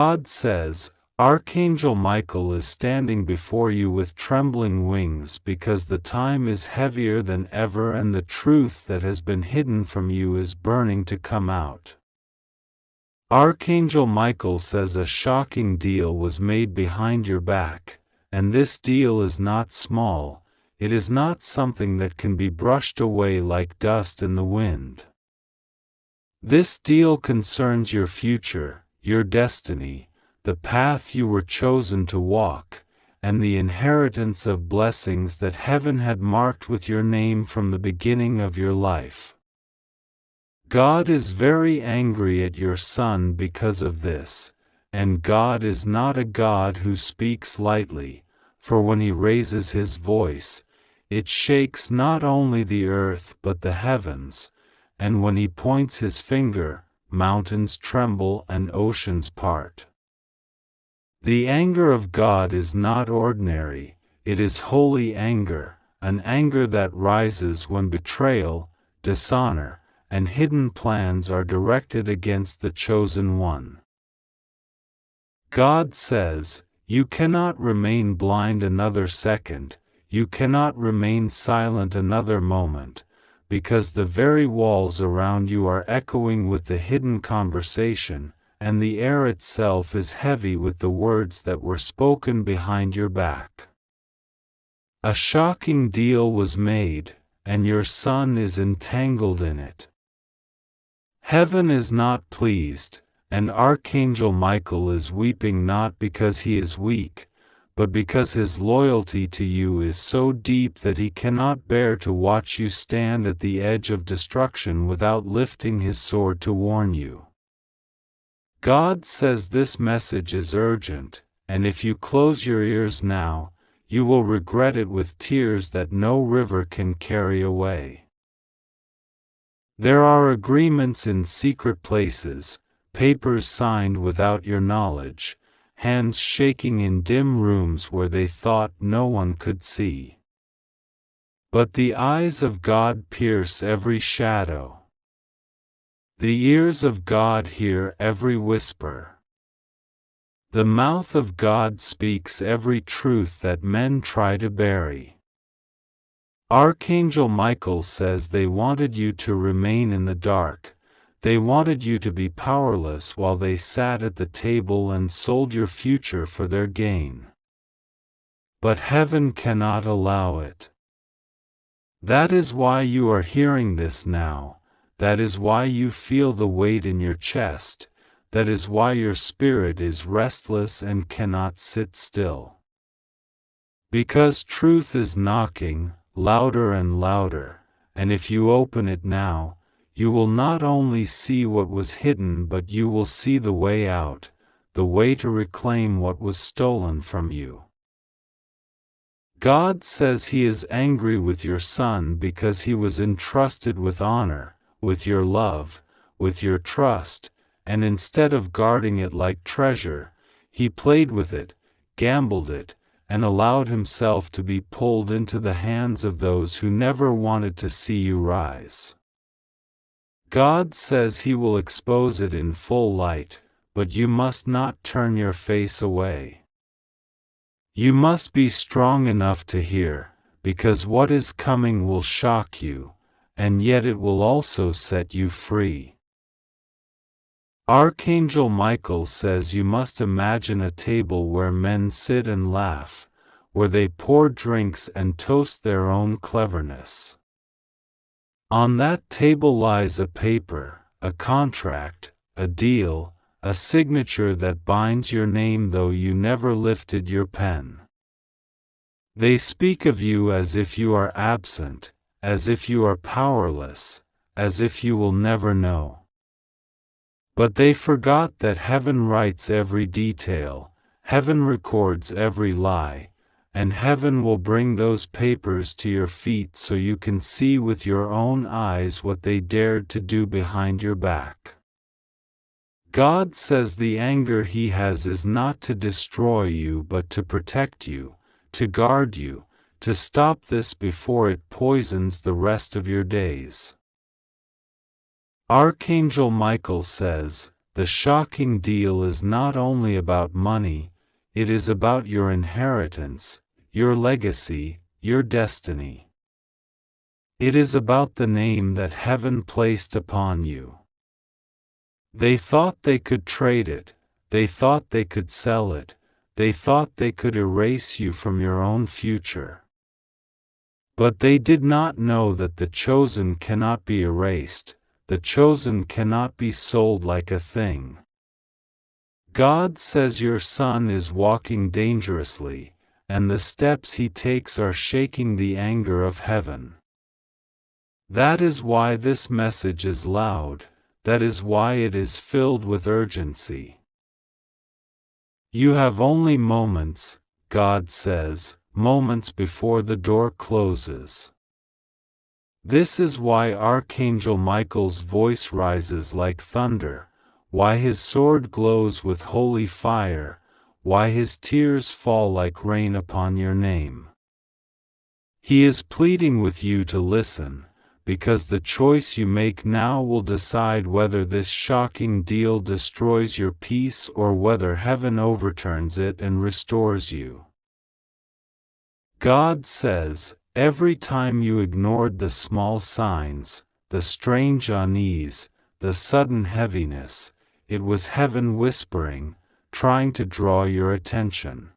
God says, Archangel Michael is standing before you with trembling wings because the time is heavier than ever and the truth that has been hidden from you is burning to come out. Archangel Michael says a shocking deal was made behind your back, and this deal is not small, it is not something that can be brushed away like dust in the wind. This deal concerns your future, your destiny, the path you were chosen to walk, and the inheritance of blessings that heaven had marked with your name from the beginning of your life. God is very angry at your son because of this, and God is not a God who speaks lightly, for when he raises his voice, it shakes not only the earth but the heavens, and when he points his finger, mountains tremble and oceans part. The anger of God is not ordinary, it is holy anger, an anger that rises when betrayal, dishonor, and hidden plans are directed against the chosen one. God says, you cannot remain blind another second, you cannot remain silent another moment, because the very walls around you are echoing with the hidden conversation, and the air itself is heavy with the words that were spoken behind your back. A shocking deal was made, and your son is entangled in it. Heaven is not pleased, and Archangel Michael is weeping not because he is weak, but because his loyalty to you is so deep that he cannot bear to watch you stand at the edge of destruction without lifting his sword to warn you. God says this message is urgent, and if you close your ears now, you will regret it with tears that no river can carry away. There are agreements in secret places, papers signed without your knowledge, hands shaking in dim rooms where they thought no one could see. But the eyes of God pierce every shadow. The ears of God hear every whisper. The mouth of God speaks every truth that men try to bury. Archangel Michael says they wanted you to remain in the dark, they wanted you to be powerless while they sat at the table and sold your future for their gain. But heaven cannot allow it. That is why you are hearing this now, that is why you feel the weight in your chest, that is why your spirit is restless and cannot sit still. Because truth is knocking, louder and louder, and if you open it now, you will not only see what was hidden but you will see the way out, the way to reclaim what was stolen from you. God says he is angry with your son because he was entrusted with honor, with your love, with your trust, and instead of guarding it like treasure, he played with it, gambled it, and allowed himself to be pulled into the hands of those who never wanted to see you rise. God says he will expose it in full light, but you must not turn your face away. You must be strong enough to hear, because what is coming will shock you, and yet it will also set you free. Archangel Michael says you must imagine a table where men sit and laugh, where they pour drinks and toast their own cleverness. On that table lies a paper, a contract, a deal, a signature that binds your name though you never lifted your pen. They speak of you as if you are absent, as if you are powerless, as if you will never know. But they forgot that heaven writes every detail, heaven records every lie, and heaven will bring those papers to your feet so you can see with your own eyes what they dared to do behind your back. God says the anger he has is not to destroy you but to protect you, to guard you, to stop this before it poisons the rest of your days. Archangel Michael says, the shocking deal is not only about money, it is about your inheritance, your legacy, your destiny. It is about the name that heaven placed upon you. They thought they could trade it, they thought they could sell it, they thought they could erase you from your own future. But they did not know that the chosen cannot be erased, the chosen cannot be sold like a thing. God says your son is walking dangerously, and the steps he takes are shaking the anger of heaven. That is why this message is loud, that is why it is filled with urgency. You have only moments, God says, moments before the door closes. This is why Archangel Michael's voice rises like thunder, why his sword glows with holy fire, why his tears fall like rain upon your name. He is pleading with you to listen, because the choice you make now will decide whether this shocking deal destroys your peace or whether heaven overturns it and restores you. God says, every time you ignored the small signs, the strange unease, the sudden heaviness, it was heaven whispering, trying to draw your attention.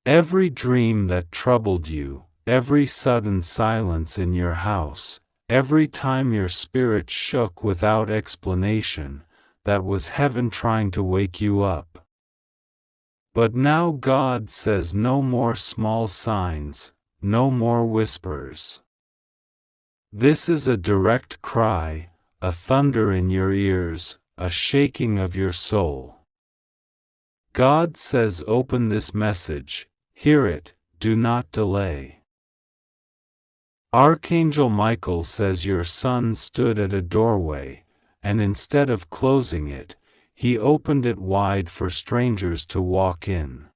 Every dream that troubled you, every sudden silence in your house, every time your spirit shook without explanation, that was heaven trying to wake you up. But now God says no more small signs, no more whispers. This is a direct cry, a thunder in your ears, a shaking of your soul. God says open this message, hear it, do not delay. Archangel Michael says your son stood at a doorway, and instead of closing it, he opened it wide for strangers to walk in.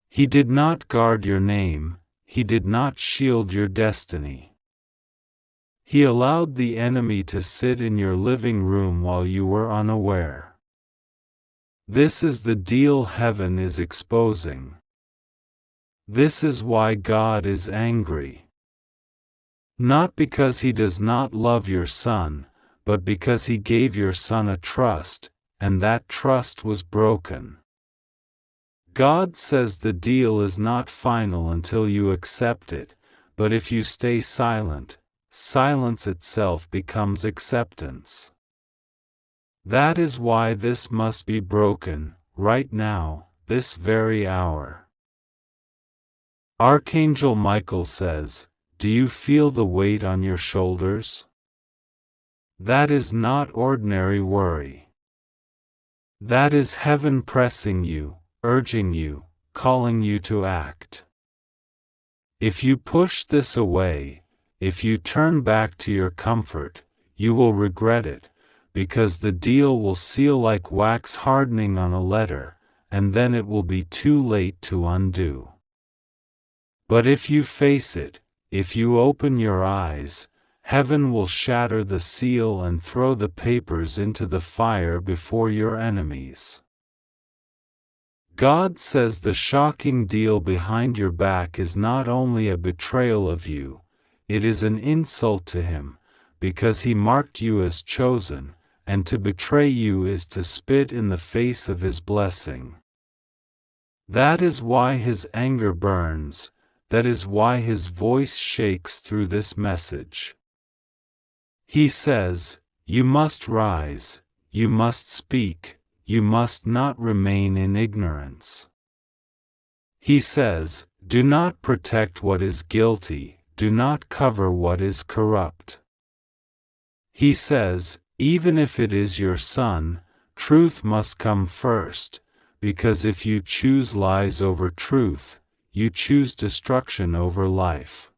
He did not guard your name, he did not shield your destiny. He allowed the enemy to sit in your living room while you were unaware. This is the deal heaven is exposing. This is why God is angry. Not because he does not love your son, but because he gave your son a trust, and that trust was broken. God says the deal is not final until you accept it, but if you stay silent, silence itself becomes acceptance. That is why this must be broken, right now, this very hour. Archangel Michael says, do you feel the weight on your shoulders? That is not ordinary worry. That is heaven pressing you, urging you, calling you to act. If you push this away, if you turn back to your comfort, you will regret it, because the deal will seal like wax hardening on a letter, and then it will be too late to undo. But if you face it, if you open your eyes, heaven will shatter the seal and throw the papers into the fire before your enemies. God says the shocking deal behind your back is not only a betrayal of you, it is an insult to him, because he marked you as chosen, and to betray you is to spit in the face of his blessing. That is why his anger burns, that is why his voice shakes through this message. He says, you must rise, you must speak, you must not remain in ignorance. He says, do not protect what is guilty, do not cover what is corrupt. He says, even if it is your son, truth must come first, because if you choose lies over truth, you choose destruction over life.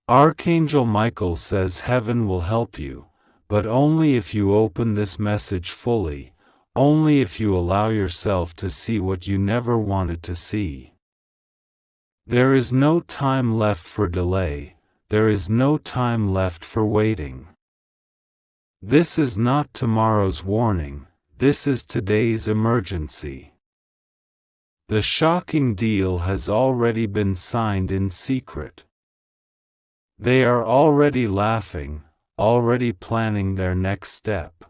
Archangel Michael says heaven will help you, but only if you open this message fully, only if you allow yourself to see what you never wanted to see. There is no time left for delay, there is no time left for waiting. This is not tomorrow's warning, this is today's emergency. The shocking deal has already been signed in secret. They are already laughing, already planning their next step.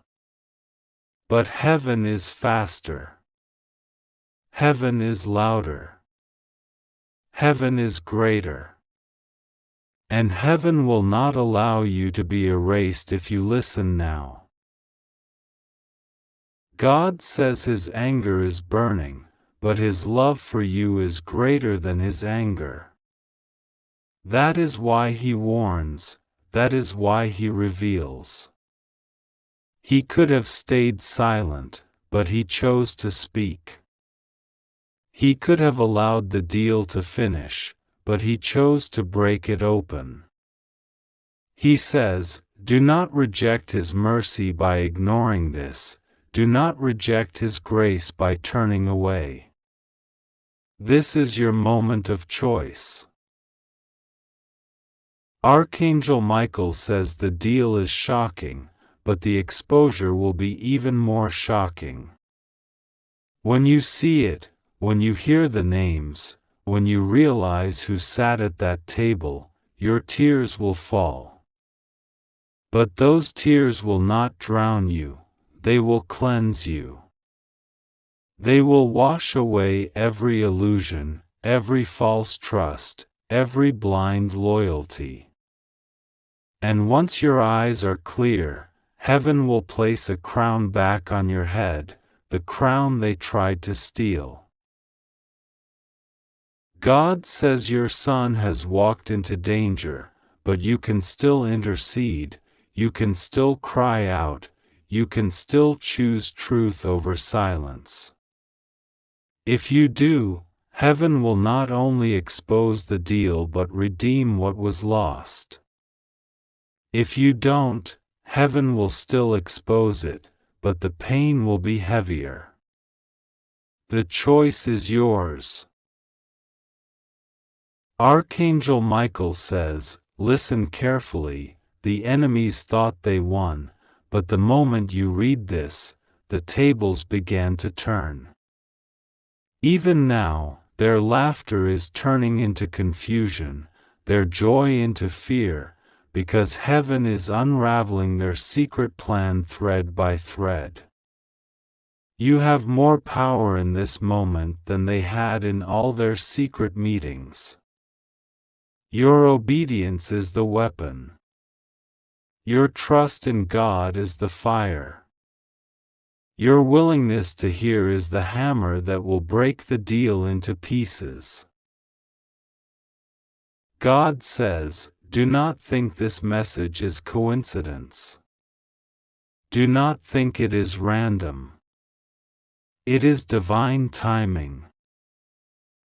But heaven is faster. Heaven is louder. Heaven is greater. And heaven will not allow you to be erased if you listen now. God says His anger is burning, but His love for you is greater than His anger. That is why He warns, that is why He reveals. He could have stayed silent, but He chose to speak. He could have allowed the deal to finish, but He chose to break it open. He says, do not reject His mercy by ignoring this, do not reject His grace by turning away. This is your moment of choice. Archangel Michael says the deal is shocking, but the exposure will be even more shocking. When you see it, when you hear the names, when you realize who sat at that table, your tears will fall. But those tears will not drown you, they will cleanse you. They will wash away every illusion, every false trust, every blind loyalty. And once your eyes are clear, heaven will place a crown back on your head, the crown they tried to steal. God says your son has walked into danger, but you can still intercede, you can still cry out, you can still choose truth over silence. If you do, heaven will not only expose the deal but redeem what was lost. If you don't, heaven will still expose it, but the pain will be heavier. The choice is yours. Archangel Michael says, listen carefully, the enemies thought they won, but the moment you read this, the tables began to turn. Even now, their laughter is turning into confusion, their joy into fear, because heaven is unraveling their secret plan thread by thread. You have more power in this moment than they had in all their secret meetings. Your obedience is the weapon. Your trust in God is the fire. Your willingness to hear is the hammer that will break the deal into pieces. God says, do not think this message is coincidence. Do not think it is random. It is divine timing.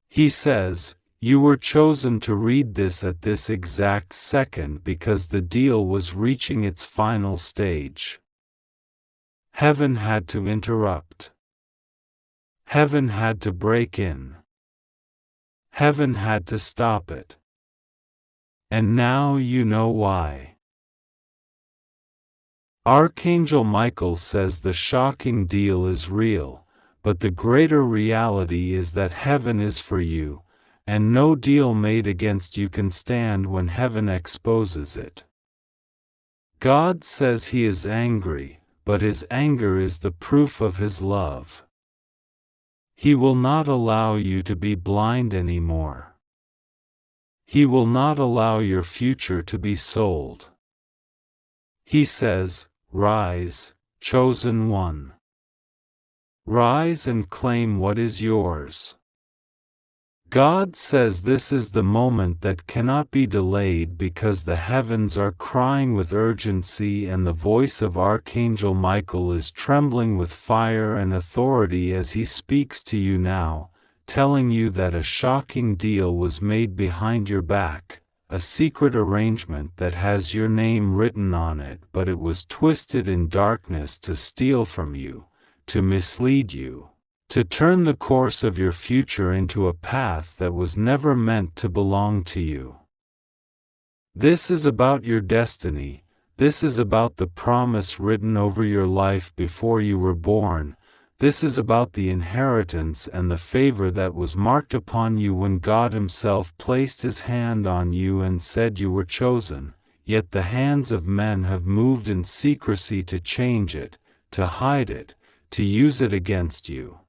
He says, you were chosen to read this at this exact second because the deal was reaching its final stage. Heaven had to interrupt. Heaven had to break in. Heaven had to stop it. And now you know why. Archangel Michael says the shocking deal is real, but the greater reality is that heaven is for you, and no deal made against you can stand when heaven exposes it. God says He is angry, but His anger is the proof of His love. He will not allow you to be blind anymore. He will not allow your future to be sold. He says, rise, chosen one. Rise and claim what is yours. God says this is the moment that cannot be delayed because the heavens are crying with urgency and the voice of Archangel Michael is trembling with fire and authority as he speaks to you now, telling you that a shocking deal was made behind your back, a secret arrangement that has your name written on it, but it was twisted in darkness to steal from you, to mislead you, to turn the course of your future into a path that was never meant to belong to you. This is about your destiny. This is about the promise written over your life before you were born. This is about the inheritance and the favor that was marked upon you when God Himself placed His hand on you and said you were chosen. Yet the hands of men have moved in secrecy to change it, to hide it, to use it against you.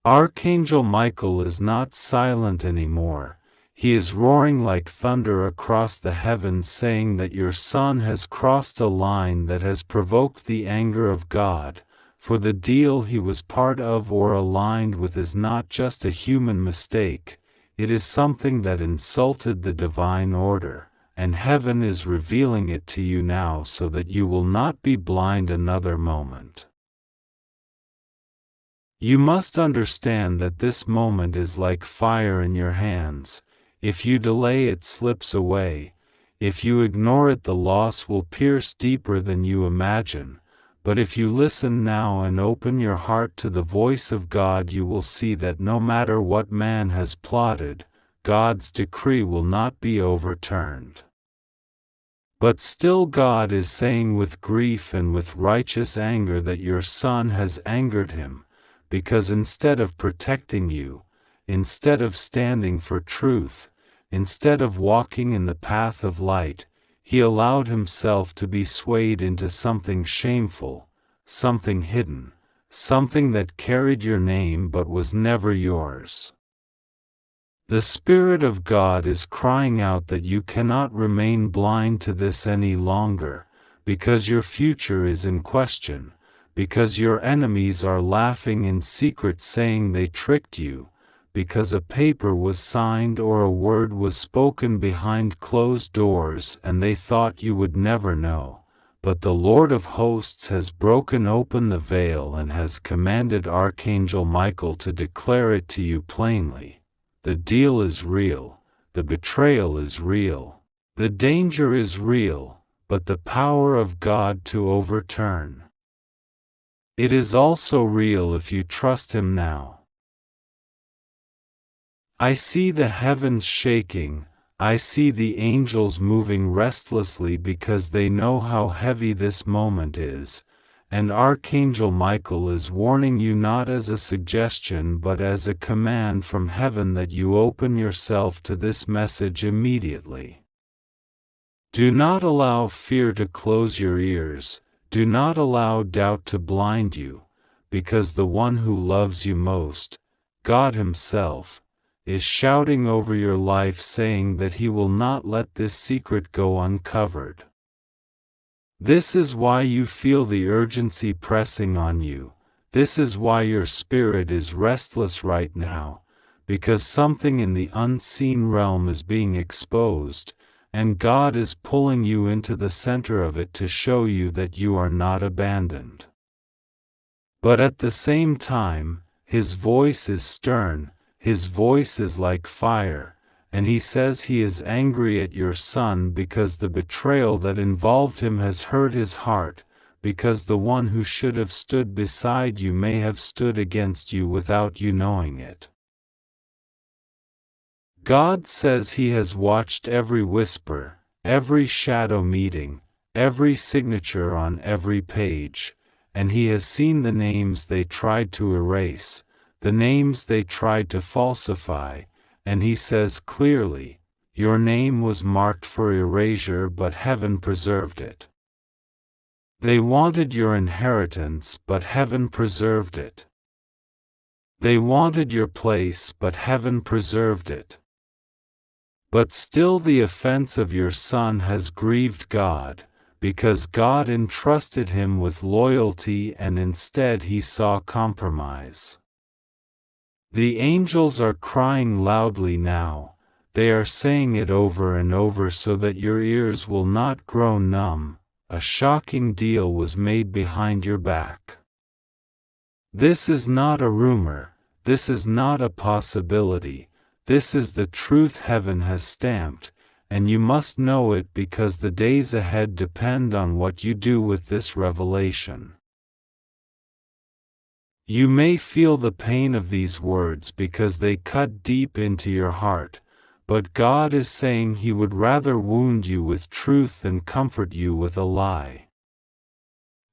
Archangel Michael is not silent anymore. He is roaring like thunder across the heavens, saying that your son has crossed a line that has provoked the anger of God, for the deal he was part of or aligned with is not just a human mistake, it is something that insulted the divine order, and heaven is revealing it to you now so that you will not be blind another moment. You must understand that this moment is like fire in your hands. If you delay, it slips away. If you ignore it, the loss will pierce deeper than you imagine. But if you listen now and open your heart to the voice of God, you will see that no matter what man has plotted, God's decree will not be overturned. But still God is saying with grief and with righteous anger that your son has angered Him, because instead of protecting you, instead of standing for truth, instead of walking in the path of light, he allowed himself to be swayed into something shameful, something hidden, something that carried your name but was never yours. The Spirit of God is crying out that you cannot remain blind to this any longer, because your future is in question, because your enemies are laughing in secret saying they tricked you, because a paper was signed or a word was spoken behind closed doors and they thought you would never know. But the Lord of hosts has broken open the veil and has commanded Archangel Michael to declare it to you plainly. The deal is real, the betrayal is real, the danger is real, but the power of God to overturn. It is also real if you trust Him now. I see the heavens shaking, I see the angels moving restlessly because they know how heavy this moment is, and Archangel Michael is warning you not as a suggestion but as a command from heaven that you open yourself to this message immediately. Do not allow fear to close your ears, do not allow doubt to blind you, because the one who loves you most, God Himself, is shouting over your life saying that He will not let this secret go uncovered. This is why you feel the urgency pressing on you, this is why your spirit is restless right now, because something in the unseen realm is being exposed, and God is pulling you into the center of it to show you that you are not abandoned. But at the same time, His voice is stern, His voice is like fire, and He says He is angry at your son because the betrayal that involved him has hurt his heart, because the one who should have stood beside you may have stood against you without you knowing it. God says He has watched every whisper, every shadow meeting, every signature on every page, and He has seen the names they tried to erase, the names they tried to falsify, and He says clearly, your name was marked for erasure but heaven preserved it. They wanted your inheritance but heaven preserved it. They wanted your place but heaven preserved it. But still the offense of your son has grieved God, because God entrusted him with loyalty and instead he saw compromise. The angels are crying loudly now, they are saying it over and over so that your ears will not grow numb. A shocking deal was made behind your back. This is not a rumor, this is not a possibility, this is the truth heaven has stamped, and you must know it because the days ahead depend on what you do with this revelation. You may feel the pain of these words because they cut deep into your heart, but God is saying He would rather wound you with truth than comfort you with a lie.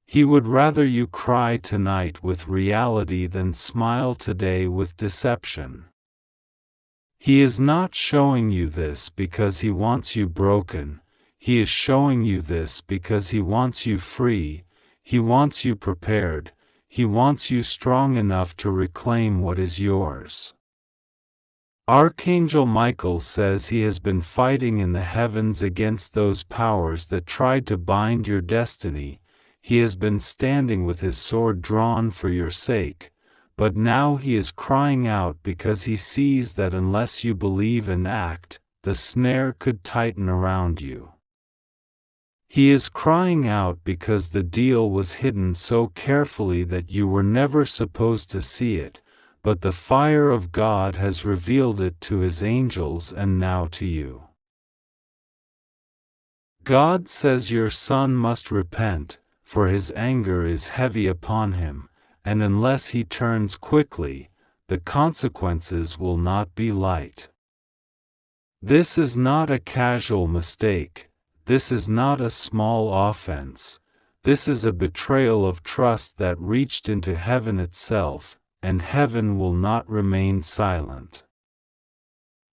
He would rather you cry tonight with reality than smile today with deception. He is not showing you this because He wants you broken. He is showing you this because He wants you free. He wants you prepared. He wants you strong enough to reclaim what is yours. Archangel Michael says he has been fighting in the heavens against those powers that tried to bind your destiny. He has been standing with his sword drawn for your sake. But now he is crying out because he sees that unless you believe and act, the snare could tighten around you. He is crying out because the deal was hidden so carefully that you were never supposed to see it, but the fire of God has revealed it to His angels and now to you. God says your son must repent, for his anger is heavy upon him, and unless he turns quickly, the consequences will not be light. This is not a casual mistake. This is not a small offense. This is a betrayal of trust that reached into heaven itself, and heaven will not remain silent.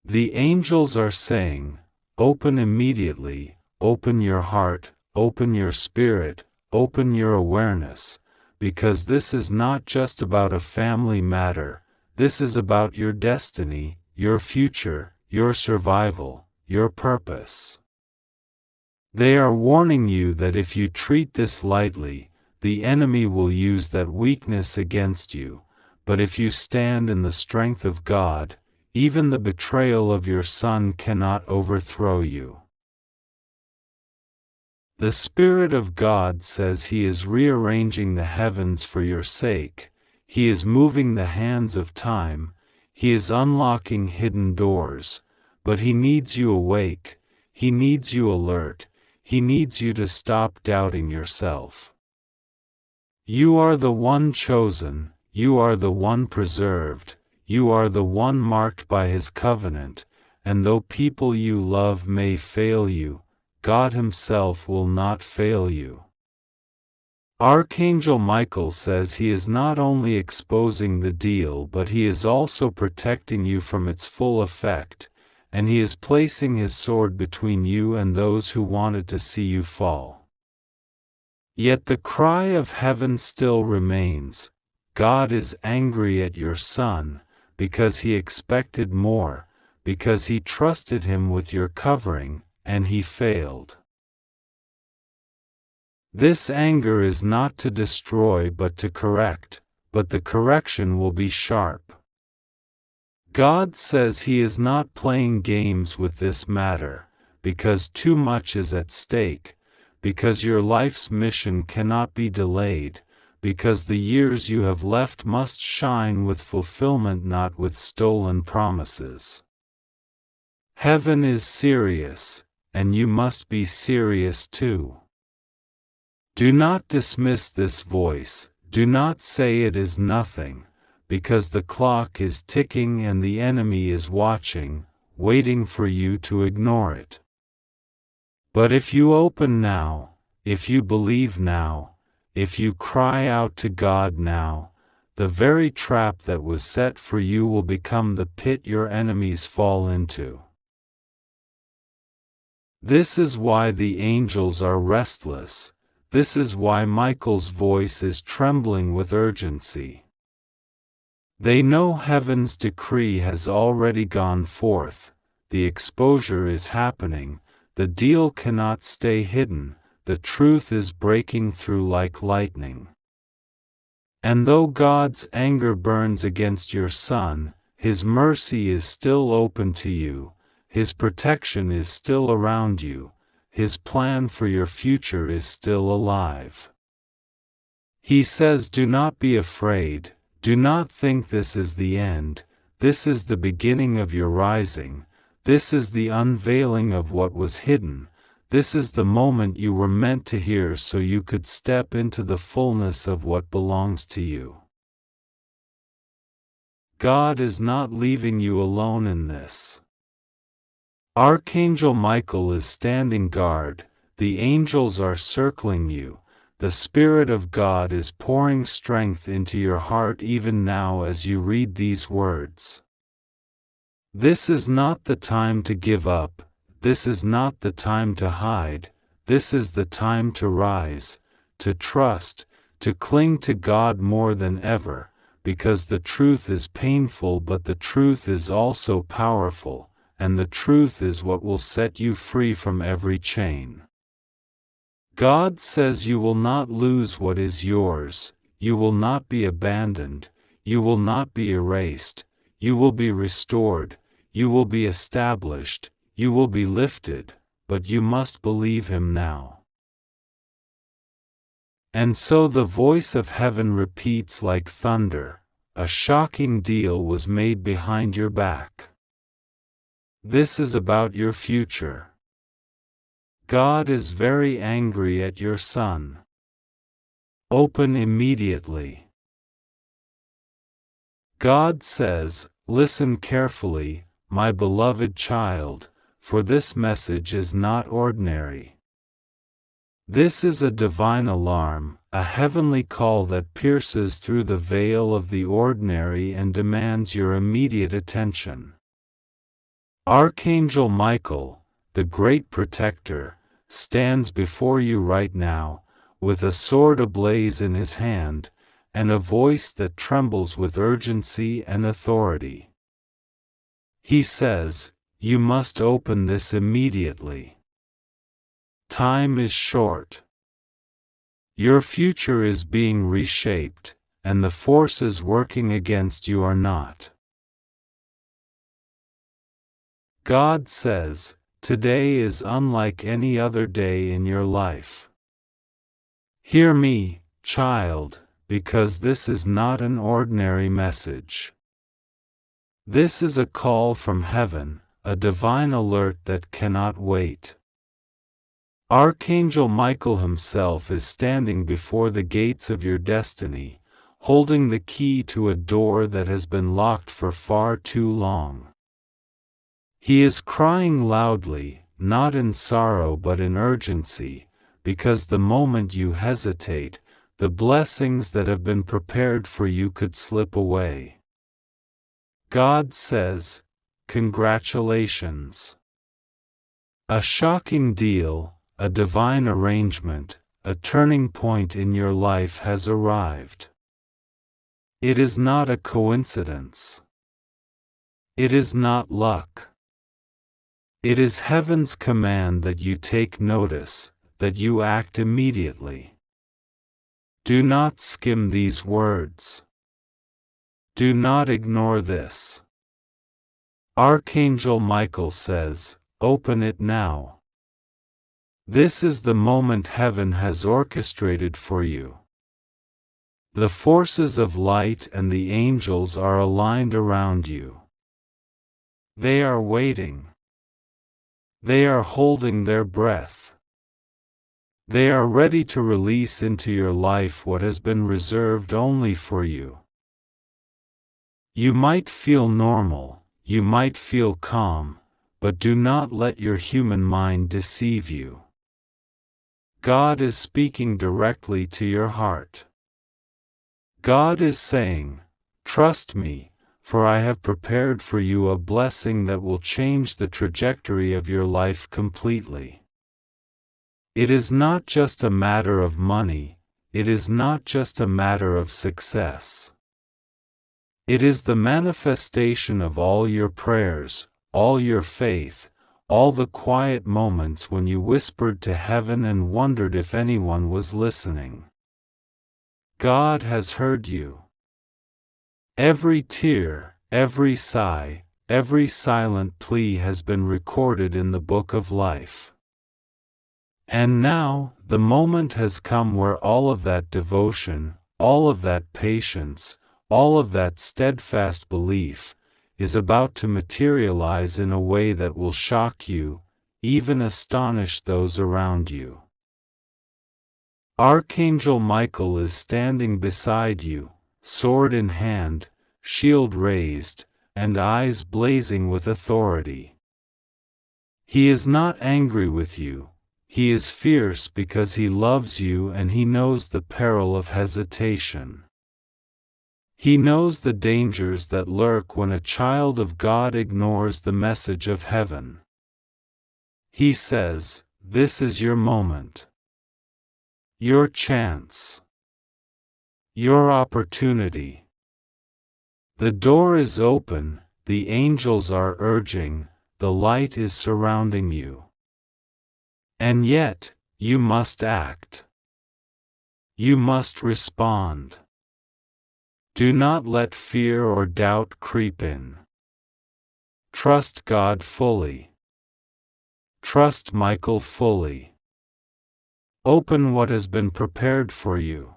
The angels are saying, open immediately, open your heart, open your spirit, open your awareness, because this is not just about a family matter, this is about your destiny, your future, your survival, your purpose. They are warning you that if you treat this lightly, the enemy will use that weakness against you, but if you stand in the strength of God, even the betrayal of your son cannot overthrow you. The Spirit of God says He is rearranging the heavens for your sake. He is moving the hands of time. He is unlocking hidden doors. But He needs you awake. He needs you alert. He needs you to stop doubting yourself. You are the one chosen. You are the one preserved. You are the one marked by His covenant. And though people you love may fail you, God Himself will not fail you. Archangel Michael says he is not only exposing the deal but he is also protecting you from its full effect, and he is placing his sword between you and those who wanted to see you fall. Yet the cry of heaven still remains. God is angry at your son, because he expected more, because he trusted him with your covering, and he failed. This anger is not to destroy but to correct, but the correction will be sharp. God says He is not playing games with this matter, because too much is at stake, because your life's mission cannot be delayed, because the years you have left must shine with fulfillment, not with stolen promises. Heaven is serious, and you must be serious too. Do not dismiss this voice, do not say it is nothing, because the clock is ticking and the enemy is watching, waiting for you to ignore it. But if you open now, if you believe now, if you cry out to God now, the very trap that was set for you will become the pit your enemies fall into. This is why the angels are restless. This is why Michael's voice is trembling with urgency. They know heaven's decree has already gone forth, the exposure is happening, the deal cannot stay hidden, the truth is breaking through like lightning. And though God's anger burns against your son, His mercy is still open to you, His protection is still around you, His plan for your future is still alive. He says, do not be afraid, do not think this is the end, this is the beginning of your rising, this is the unveiling of what was hidden, this is the moment you were meant to hear so you could step into the fullness of what belongs to you. God is not leaving you alone in this. Archangel Michael is standing guard, the angels are circling you, the Spirit of God is pouring strength into your heart even now as you read these words. This is not the time to give up, this is not the time to hide, this is the time to rise, to trust, to cling to God more than ever, because the truth is painful but the truth is also powerful, and the truth is what will set you free from every chain. God says you will not lose what is yours, you will not be abandoned, you will not be erased, you will be restored, you will be established, you will be lifted, but you must believe Him now. And so the voice of heaven repeats like thunder, a shocking deal was made behind your back. This is about your future. God is very angry at your son. Open immediately. God says, listen carefully, my beloved child, for this message is not ordinary. This is a divine alarm, a heavenly call that pierces through the veil of the ordinary and demands your immediate attention. Archangel Michael, the great protector, stands before you right now, with a sword ablaze in his hand, and a voice that trembles with urgency and authority. He says, you must open this immediately. Time is short. Your future is being reshaped, and the forces working against you are not. God says, today is unlike any other day in your life. Hear me, child, because this is not an ordinary message. This is a call from heaven, a divine alert that cannot wait. Archangel Michael himself is standing before the gates of your destiny, holding the key to a door that has been locked for far too long. He is crying loudly, not in sorrow but in urgency, because the moment you hesitate, the blessings that have been prepared for you could slip away. God says, congratulations. A shocking deal, a divine arrangement, a turning point in your life has arrived. It is not a coincidence. It is not luck. It is heaven's command that you take notice, that you act immediately. Do not skim these words. Do not ignore this. Archangel Michael says, open it now. This is the moment heaven has orchestrated for you. The forces of light and the angels are aligned around you. They are waiting. They are holding their breath. They are ready to release into your life what has been reserved only for you. You might feel normal, you might feel calm, but do not let your human mind deceive you. God is speaking directly to your heart. God is saying, trust me, for I have prepared for you a blessing that will change the trajectory of your life completely. It is not just a matter of money, it is not just a matter of success. It is the manifestation of all your prayers, all your faith, all the quiet moments when you whispered to heaven and wondered if anyone was listening. God has heard you. Every tear, every sigh, every silent plea has been recorded in the book of life. And now, the moment has come where all of that devotion, all of that patience, all of that steadfast belief, is about to materialize in a way that will shock you, even astonish those around you. Archangel Michael is standing beside you, sword in hand, shield raised, and eyes blazing with authority. He is not angry with you. He is fierce because he loves you and he knows the peril of hesitation. He knows the dangers that lurk when a child of God ignores the message of heaven. He says, "This is your moment. Your chance. Your opportunity. The door is open, the angels are urging, the light is surrounding you. And yet, you must act. You must respond. Do not let fear or doubt creep in. Trust God fully. Trust Michael fully. Open what has been prepared for you.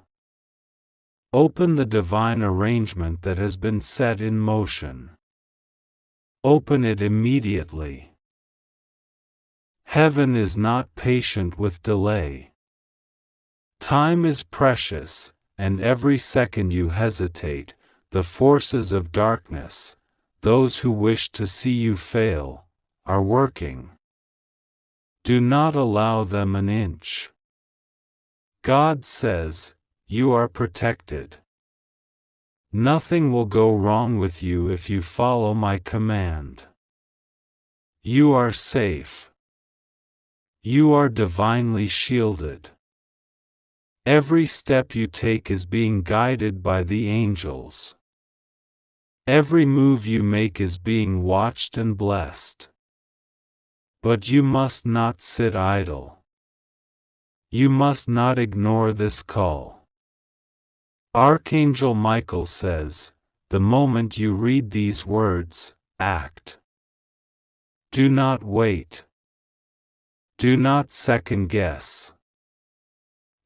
Open the divine arrangement that has been set in motion. Open it immediately. Heaven is not patient with delay. Time is precious, and every second you hesitate, the forces of darkness, those who wish to see you fail, are working. Do not allow them an inch. God says, you are protected. Nothing will go wrong with you if you follow my command. You are safe. You are divinely shielded. Every step you take is being guided by the angels. Every move you make is being watched and blessed. But you must not sit idle. You must not ignore this call. Archangel Michael says, the moment you read these words, act. Do not wait. Do not second guess.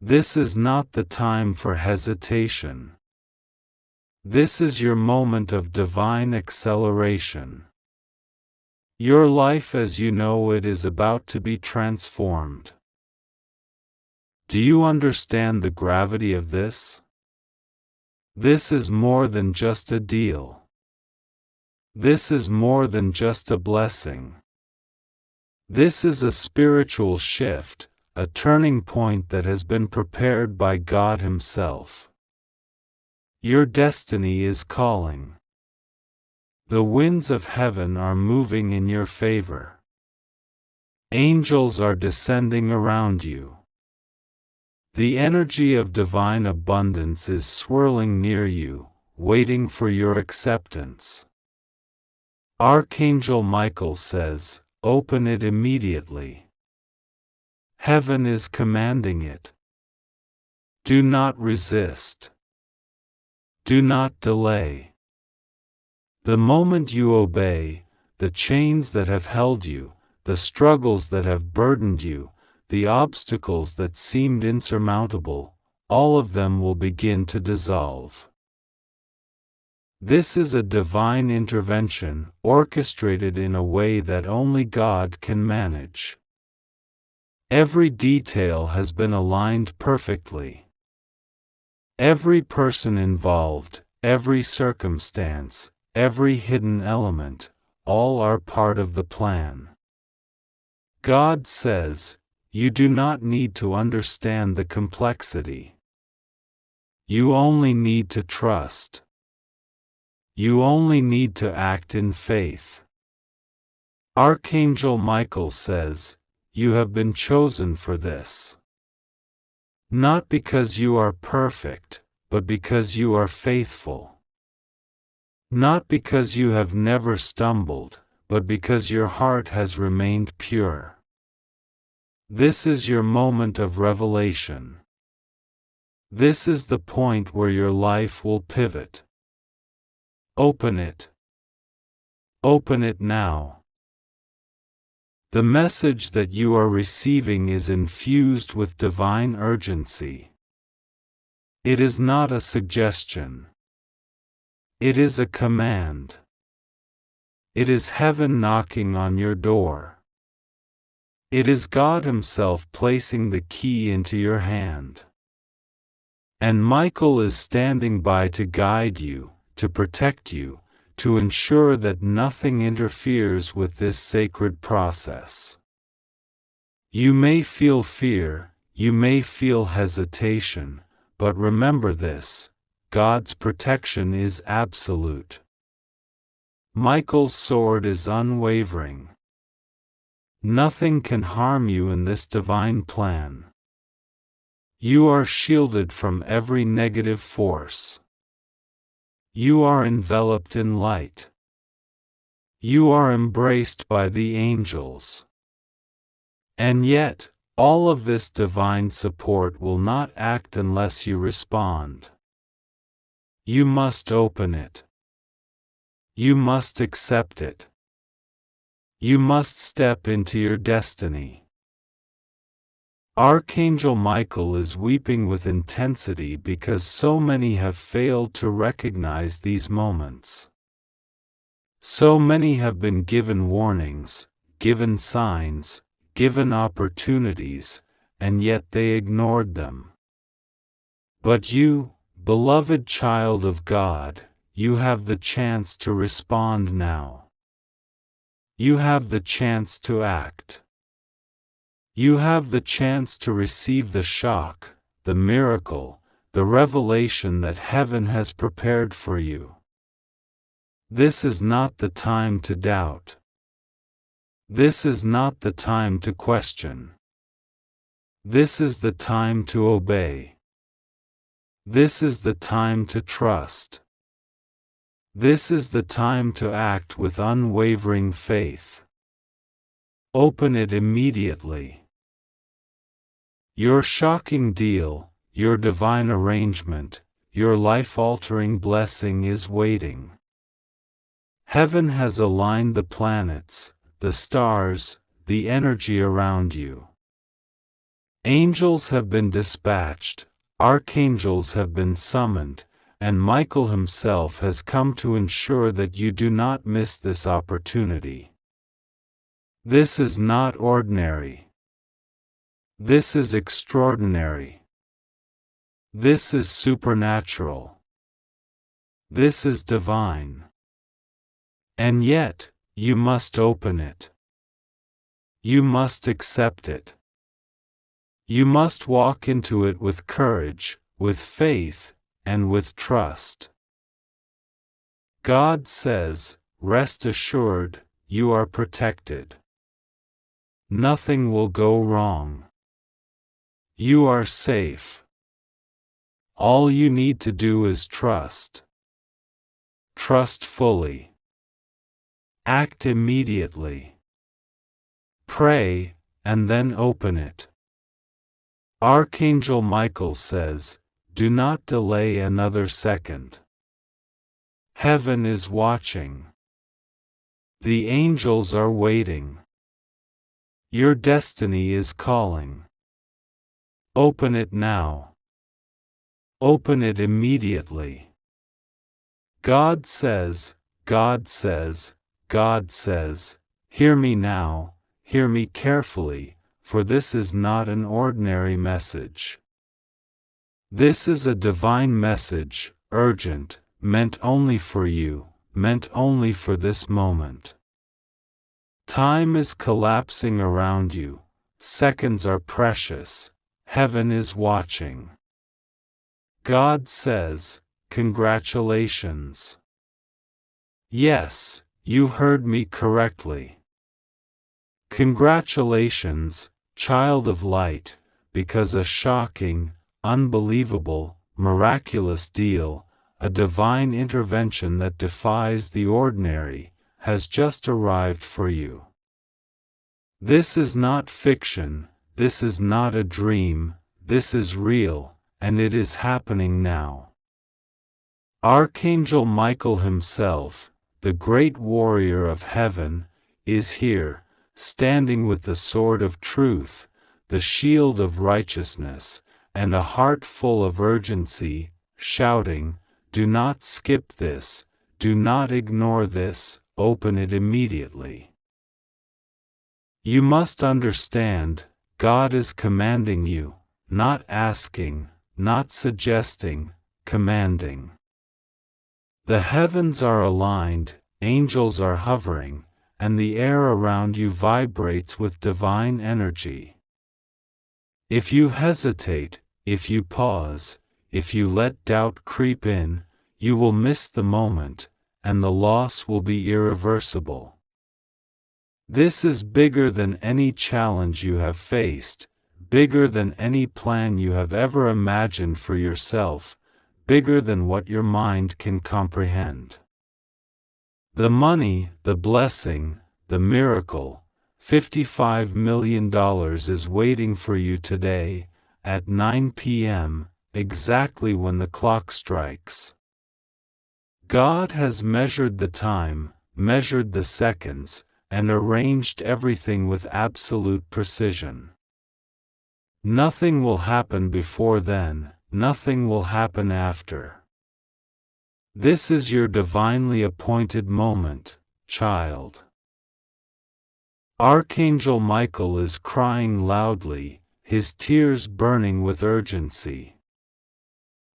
This is not the time for hesitation. This is your moment of divine acceleration. Your life as you know it is about to be transformed. Do you understand the gravity of this? This is more than just a deal. This is more than just a blessing. This is a spiritual shift, a turning point that has been prepared by God Himself. Your destiny is calling. The winds of heaven are moving in your favor. Angels are descending around you. The energy of divine abundance is swirling near you, waiting for your acceptance. Archangel Michael says, open it immediately. Heaven is commanding it. Do not resist. Do not delay. The moment you obey, the chains that have held you, the struggles that have burdened you, the obstacles that seemed insurmountable, all of them will begin to dissolve. This is a divine intervention, orchestrated in a way that only God can manage. Every detail has been aligned perfectly. Every person involved, every circumstance, every hidden element, all are part of the plan. God says, you do not need to understand the complexity. You only need to trust. You only need to act in faith. Archangel Michael says, you have been chosen for this. Not because you are perfect, but because you are faithful. Not because you have never stumbled, but because your heart has remained pure. This is your moment of revelation. This is the point where your life will pivot. Open it. Open it now. The message that you are receiving is infused with divine urgency. It is not a suggestion. It is a command. It is heaven knocking on your door. It is God Himself placing the key into your hand. And Michael is standing by to guide you, to protect you, to ensure that nothing interferes with this sacred process. You may feel fear, you may feel hesitation, but remember this: God's protection is absolute. Michael's sword is unwavering. Nothing can harm you in this divine plan. You are shielded from every negative force. You are enveloped in light. You are embraced by the angels. And yet, all of this divine support will not act unless you respond. You must open it. You must accept it. You must step into your destiny. Archangel Michael is weeping with intensity because so many have failed to recognize these moments. So many have been given warnings, given signs, given opportunities, and yet they ignored them. But you, beloved child of God, you have the chance to respond now. You have the chance to act. You have the chance to receive the shock, the miracle, the revelation that heaven has prepared for you. This is not the time to doubt. This is not the time to question. This is the time to obey. This is the time to trust. This is the time to act with unwavering faith. Open it immediately. Your shocking deal, your divine arrangement, your life-altering blessing is waiting. Heaven has aligned the planets, the stars, the energy around you. Angels have been dispatched, archangels have been summoned, and Michael himself has come to ensure that you do not miss this opportunity. This is not ordinary. This is extraordinary. This is supernatural. This is divine. And yet, you must open it. You must accept it. You must walk into it with courage, with faith, and with trust. God says, rest assured, you are protected. Nothing will go wrong. You are safe. All you need to do is trust. Trust fully. Act immediately. Pray, and then open it. Archangel Michael says, do not delay another second. Heaven is watching. The angels are waiting. Your destiny is calling. Open it now. Open it immediately. God says, God says, God says, hear me now, hear me carefully, for this is not an ordinary message. This is a divine message, urgent, meant only for you, meant only for this moment. Time is collapsing around you, seconds are precious, heaven is watching. God says, congratulations. Yes, you heard me correctly. Congratulations, child of light, because a shocking, unbelievable, miraculous deal, a divine intervention that defies the ordinary, has just arrived for you. This is not fiction, this is not a dream, this is real, and it is happening now. Archangel Michael himself, the great warrior of heaven, is here, standing with the sword of truth, the shield of righteousness, and a heart full of urgency, shouting, do not skip this, do not ignore this, open it immediately. You must understand, God is commanding you, not asking, not suggesting, commanding. The heavens are aligned, angels are hovering, and the air around you vibrates with divine energy. If you hesitate, if you pause, if you let doubt creep in, you will miss the moment, and the loss will be irreversible. This is bigger than any challenge you have faced, bigger than any plan you have ever imagined for yourself, bigger than what your mind can comprehend. The money, the blessing, the miracle, $55 million is waiting for you today, at 9 p.m., exactly when the clock strikes. God has measured the time, measured the seconds, and arranged everything with absolute precision. Nothing will happen before then, nothing will happen after. This is your divinely appointed moment, child. Archangel Michael is crying loudly, his tears burning with urgency.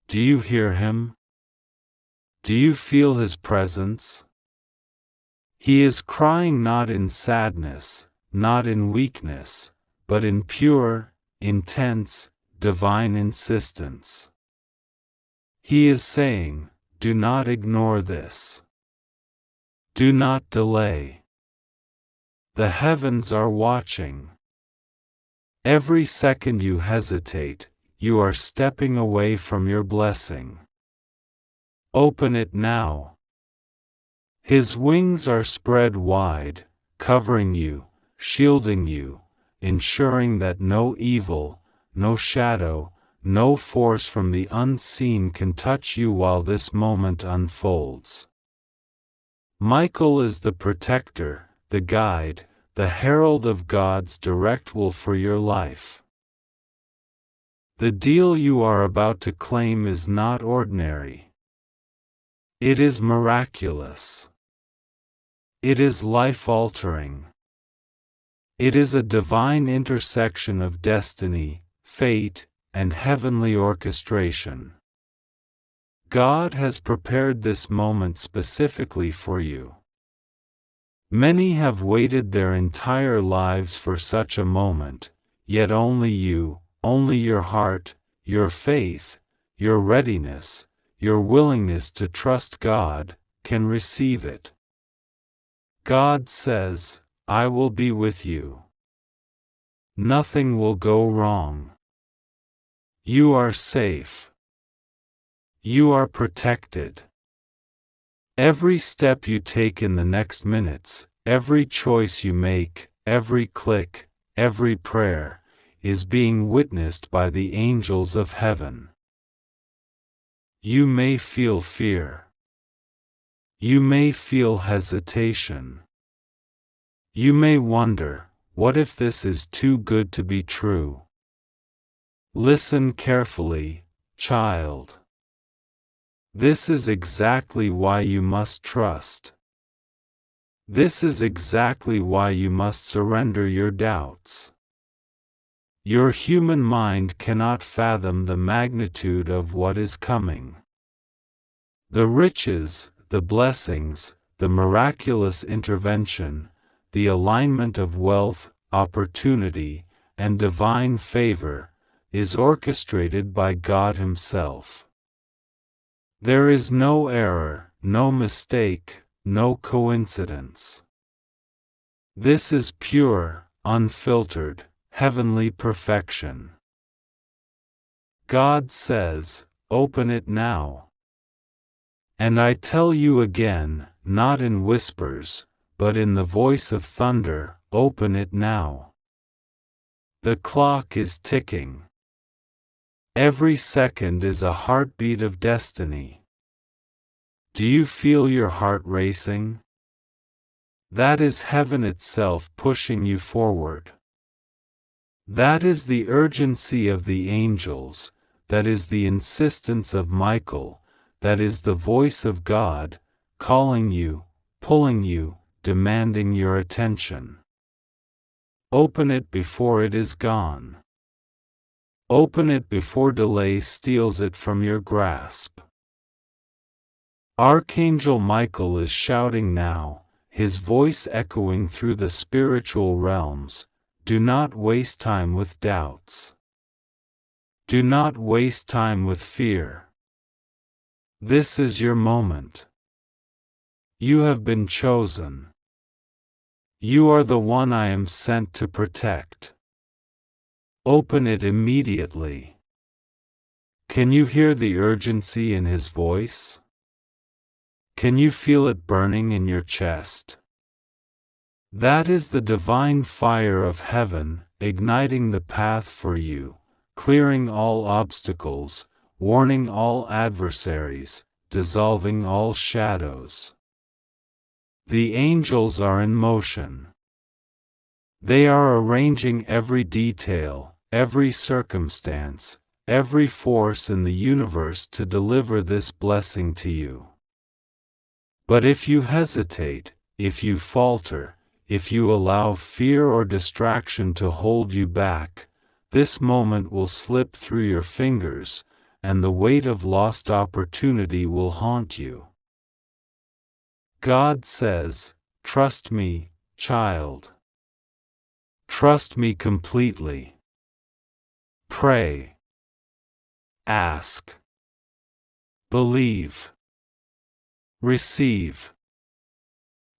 Do you hear him? Do you feel his presence? He is crying not in sadness, not in weakness, but in pure, intense, divine insistence. He is saying, do not ignore this. Do not delay. The heavens are watching. Every second you hesitate, you are stepping away from your blessing. Open it now. His wings are spread wide, covering you, shielding you, ensuring that no evil, no shadow, no force from the unseen can touch you while this moment unfolds. Michael is the protector, the guide, the herald of God's direct will for your life. The deal you are about to claim is not ordinary. It is miraculous. It is life-altering. It is a divine intersection of destiny, fate, and heavenly orchestration. God has prepared this moment specifically for you. Many have waited their entire lives for such a moment, yet only you, only your heart, your faith, your readiness, your willingness to trust God, can receive it. God says, I will be with you. Nothing will go wrong. You are safe. You are protected. Every step you take in the next minutes, every choice you make, every click, every prayer, is being witnessed by the angels of heaven. You may feel fear. You may feel hesitation. You may wonder, what if this is too good to be true? Listen carefully, child. This is exactly why you must trust. This is exactly why you must surrender your doubts. Your human mind cannot fathom the magnitude of what is coming. The riches, the blessings, the miraculous intervention, the alignment of wealth, opportunity, and divine favor, is orchestrated by God Himself. There is no error, no mistake, no coincidence. This is pure, unfiltered, heavenly perfection. God says, open it now. And I tell you again, not in whispers, but in the voice of thunder, open it now. The clock is ticking. Every second is a heartbeat of destiny. Do you feel your heart racing? That is heaven itself pushing you forward. That is the urgency of the angels, that is the insistence of Michael, that is the voice of God, calling you, pulling you, demanding your attention. Open it before it is gone. Open it before delay steals it from your grasp. Archangel Michael is shouting now, his voice echoing through the spiritual realms. Do not waste time with doubts. Do not waste time with fear. This is your moment. You have been chosen. You are the one I am sent to protect. Open it immediately. Can you hear the urgency in his voice? Can you feel it burning in your chest? That is the divine fire of heaven, igniting the path for you, clearing all obstacles, warning all adversaries, dissolving all shadows. The angels are in motion. They are arranging every detail, every circumstance, every force in the universe to deliver this blessing to you. But if you hesitate, if you falter, if you allow fear or distraction to hold you back, this moment will slip through your fingers, and the weight of lost opportunity will haunt you. God says, "Trust me, child. Trust me completely. Pray. Ask. Believe. Receive."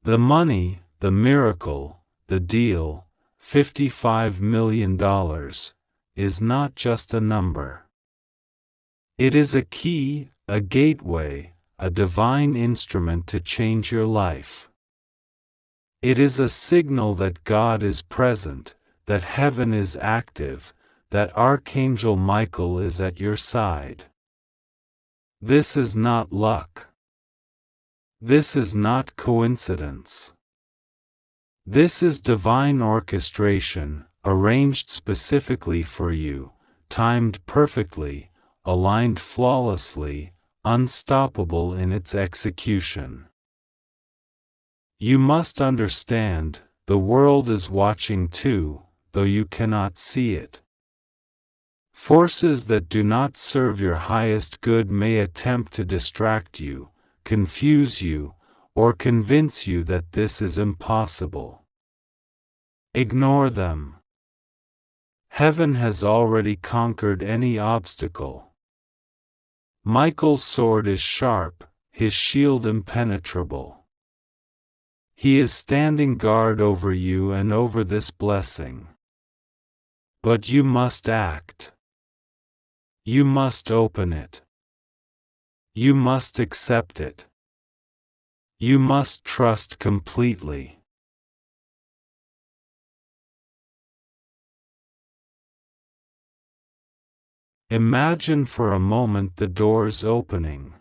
The money, the miracle, the deal, $55 million, is not just a number. It is a key, a gateway, a divine instrument to change your life. It is a signal that God is present, that heaven is active, that Archangel Michael is at your side. This is not luck. This is not coincidence. This is divine orchestration, arranged specifically for you, timed perfectly, aligned flawlessly, unstoppable in its execution. You must understand, the world is watching too, though you cannot see it. Forces that do not serve your highest good may attempt to distract you, confuse you, or convince you that this is impossible. Ignore them. Heaven has already conquered any obstacle. Michael's sword is sharp, his shield impenetrable. He is standing guard over you and over this blessing. But you must act. You must open it. You must accept it. You must trust completely. Imagine for a moment the doors opening.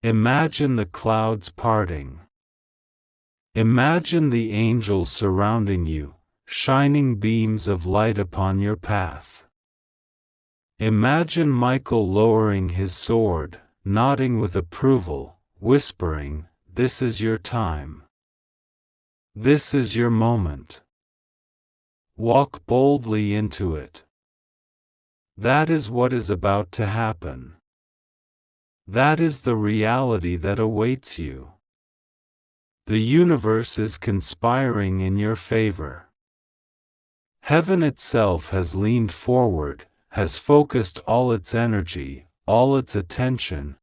Imagine the clouds parting. Imagine the angels surrounding you, shining beams of light upon your path. Imagine Michael lowering his sword, nodding with approval, whispering, "This is your time. This is your moment. Walk boldly into it." That is what is about to happen. That is the reality that awaits you. The universe is conspiring in your favor. Heaven itself has leaned forward, has focused all its energy, all its attention,